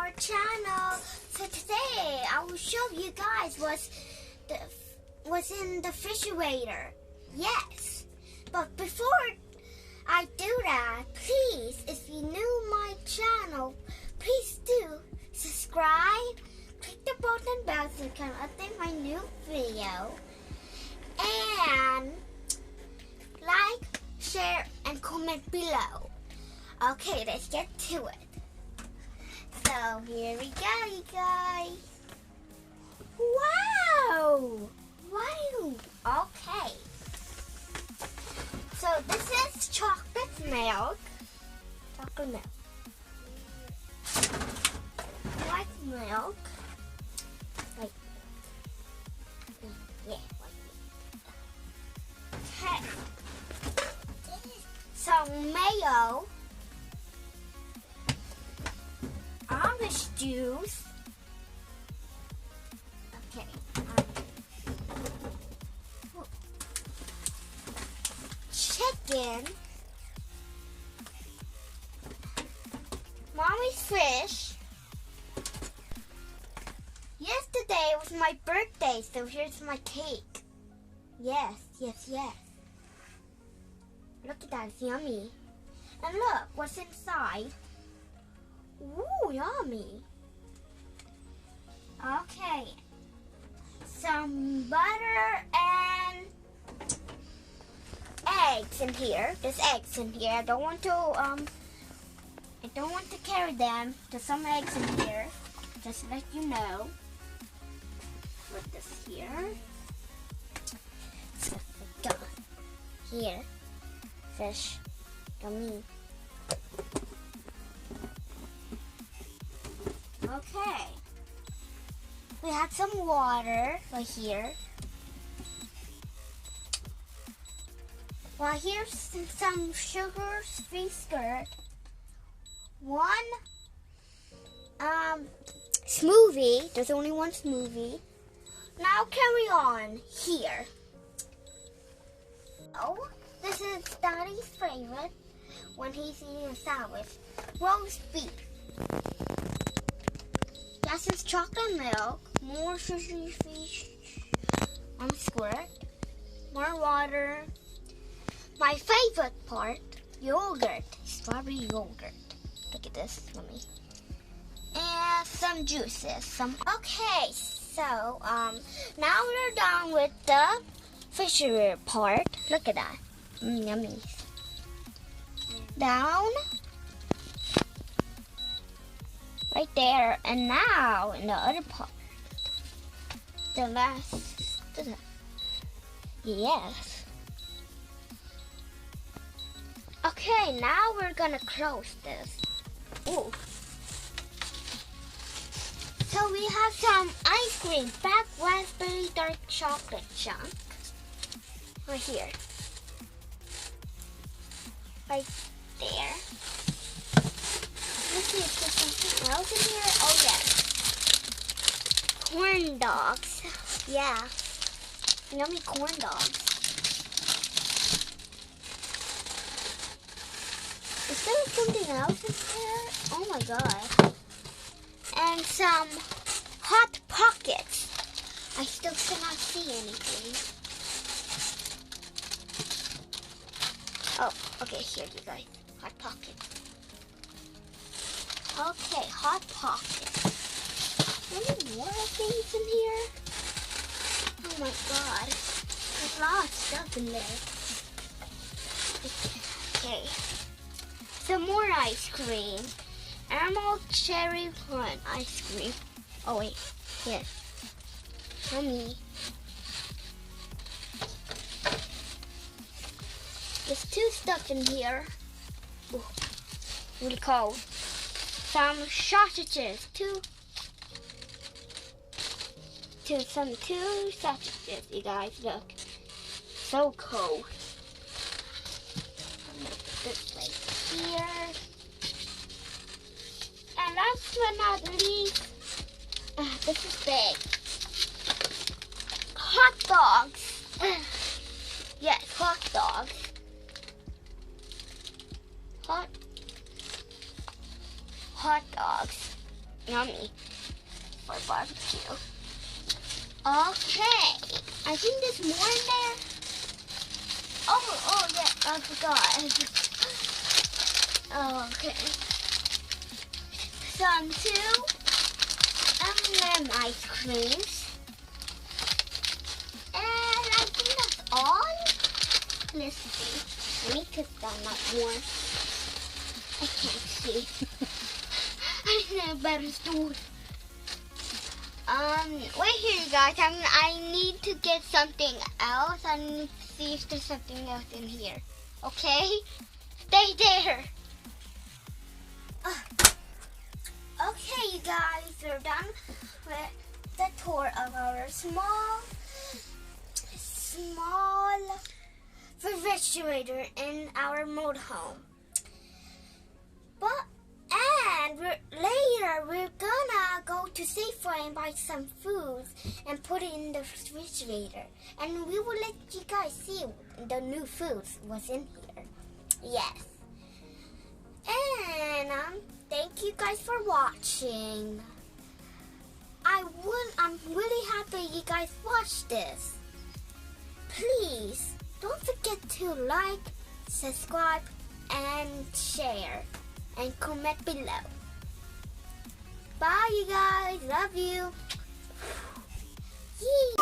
our channel. So today I will show you guys what's in the refrigerator. Yes, but before I do that, please, if you new my channel, please do subscribe, click the button bell so you can update my new video, and like, share, and comment below. Okay, let's get to it. So here we go, you guys. Wow! Wow! Okay. So this is chocolate milk. Chocolate milk. White milk. Like, yeah, white milk. Okay. Some mayo. Orange juice. Okay. Chicken. Mommy's fish. Yesterday was my birthday, so here's my cake. Yes, yes, yes. Look at that, it's yummy. And look what's inside. Ooh, yummy. Okay. Some butter and eggs in here. There's eggs in here. I don't want to carry them. There's some eggs in here. Just to let you know. Put this here. So here. Fish. Yummy. Okay. We have some water right here. Well, here's some sugar free skirt. One smoothie. There's only one smoothie. Now carry on here. Oh, this is Daddy's favorite when he's eating a sandwich. Roast beef. This is chocolate milk. More sugar fish on squirt. More water. My favorite part, yogurt. Strawberry yogurt. Look at this, yummy. And some juices. Okay, so now we're done with the refrigerator part. Look at that. Yummy. Down. Right there. And now in the other part. The last. Yes. Okay, now we're gonna close this. Ooh. So we have some ice cream, black raspberry dark chocolate chunk. Right here. Right there. Let's see if there's something else in here. Oh yes. Corn dogs. Yeah. Yummy corn dogs. Is there something else in here? Oh my god. And some Hot Pockets. I still cannot see anything. Oh, okay, here you guys. Hot Pockets. Okay, Hot Pockets. Any more things in here? Oh my god. There's a lot of stuff in there. Okay. Some more ice cream. Caramel cherry plum ice cream. Oh wait, here. Yummy. There's two stuff in here. Ooh, really cold. Some sausages. Two sausages, you guys. Look. So cold. This right here. And last but not least, this is big. Hot dogs. Yes, hot dogs. Hot dogs. yummy for barbecue. Okay, I think there's more in there. Oh yeah, I forgot. Okay. Some 2 M&M ice creams. And I think that's all. Let's see. Let me cook down that more. I can't see. I think I better do it. Wait here, you guys. I need to get something else. I need to see if there's something else in here. Okay? Stay there. Okay, you guys. We're done with the tour of our small refrigerator in our motorhome. Later we're gonna go to Safeway and buy some food and put it in the refrigerator. And we will let you guys see the new foods was in here. Yes. And thank you guys for watching. I'm really happy you guys watched this. Please don't forget to like, subscribe, and share, and comment below. Bye, you guys. Love you. Yee.